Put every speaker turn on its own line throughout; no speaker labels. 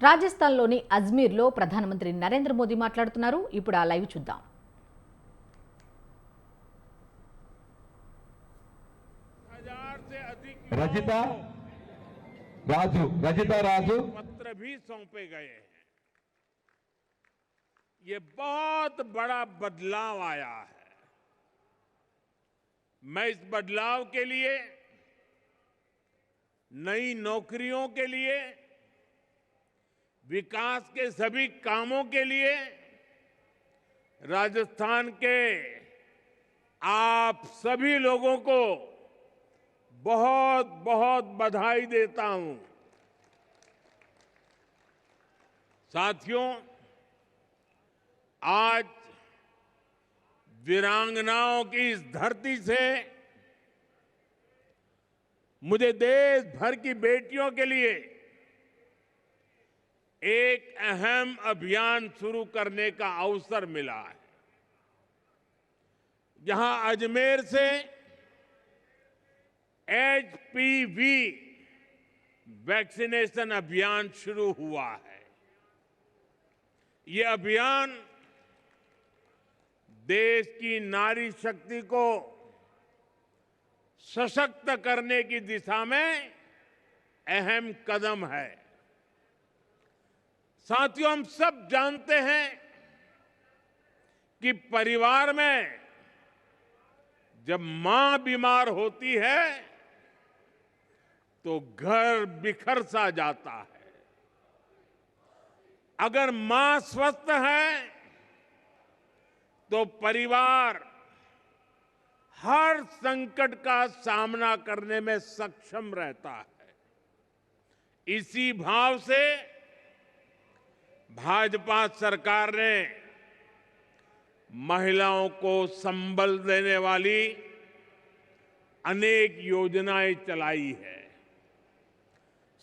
రాజస్థాన్లోని అజ్మీర్లో ప్రధానమంత్రి నరేంద్ర మోదీ మాట్లాడుతున్నారు. ఇప్పుడు ఆ లైవ్ చూద్దాం.
रजिता राजू
पत्र भी सौंपे गए हैं। ये बहुत बड़ा बदलाव आया है। मैं इस बदलाव के लिए, नई नौकरियों के लिए, विकास के सभी कामों के लिए राजस्थान के आप सभी लोगों को बहुत बहुत बधाई देता हूं। साथियों, आज वीरांगनाओं की इस धरती से मुझे देश भर की बेटियों के लिए एक अहम अभियान शुरू करने का अवसर मिला है। जहां अजमेर से एचपीवी वैक्सीनेशन अभियान शुरू हुआ है। ये अभियान देश की नारी शक्ति को सशक्त करने की दिशा में अहम कदम है। साथियों, हम सब जानते हैं कि परिवार में जब मां बीमार होती है तो घर बिखर सा जाता है। अगर मां स्वस्थ है तो परिवार हर संकट का सामना करने में सक्षम रहता है। इसी भाव से भाजपा सरकार ने महिलाओं को संबल देने वाली अनेक योजनाएं चलाई है।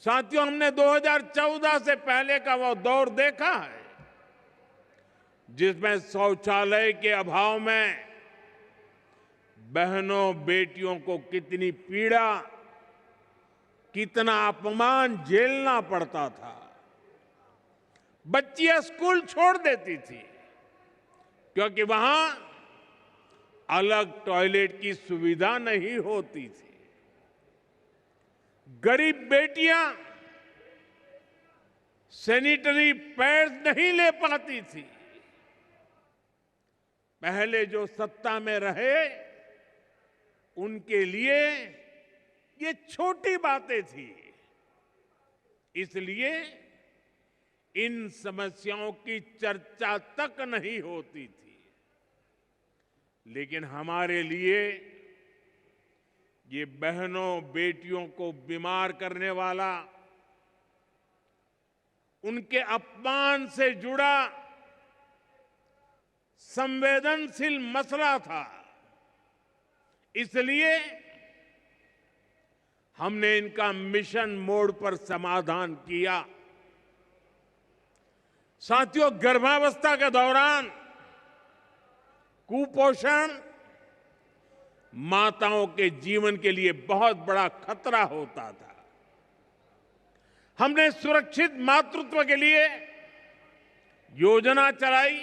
साथियों, हमने 2014 से पहले का वो दौर देखा है जिसमें शौचालय के अभाव में बहनों बेटियों को कितनी पीड़ा, कितना अपमान झेलना पड़ता था। बच्चियां स्कूल छोड़ देती थी क्योंकि वहां अलग टॉयलेट की सुविधा नहीं होती थी। गरीब बेटियां सैनिटरी पैड्स नहीं ले पाती थी। पहले जो सत्ता में रहे उनके लिए ये छोटी बातें थी। इसलिए इन समस्याओं की चर्चा तक नहीं होती थी। लेकिन हमारे लिए ये बहनों बेटियों को बीमार करने वाला, उनके अपमान से जुड़ा संवेदनशील मसला था। इसलिए हमने इनका मिशन मोड पर समाधान किया। साथियों, गर्भावस्था के दौरान कुपोषण माताओं के जीवन के लिए बहुत बड़ा खतरा होता था। हमने सुरक्षित मातृत्व के लिए योजना चलाई।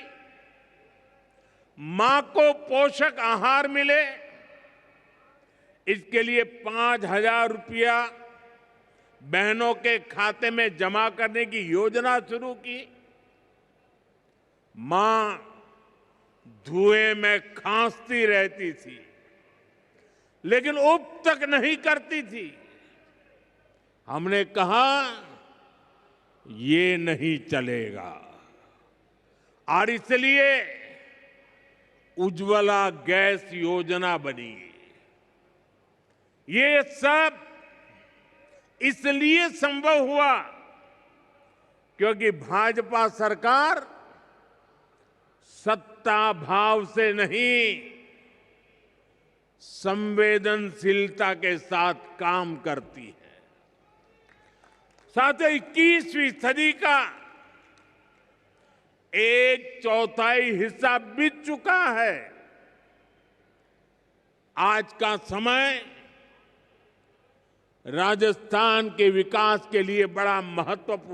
मां को पोषक आहार मिले, इसके लिए 5,000 रुपया बहनों के खाते में जमा करने की योजना शुरू की। मां धुएं में खांसती रहती थी लेकिन उब तक नहीं करती थी। हमने कहा ये नहीं चलेगा और इसलिए उज्ज्वला गैस योजना बनी। ये सब इसलिए संभव हुआ क्योंकि भाजपा सरकार सत्ता भाव से नहीं, संवेदनशीलता के साथ काम करती है। साथ ही 21वीं सदी का 1/4 हिस्सा बीत चुका है। आज का समय राजस्थान के विकास के लिए बड़ा महत्वपूर्ण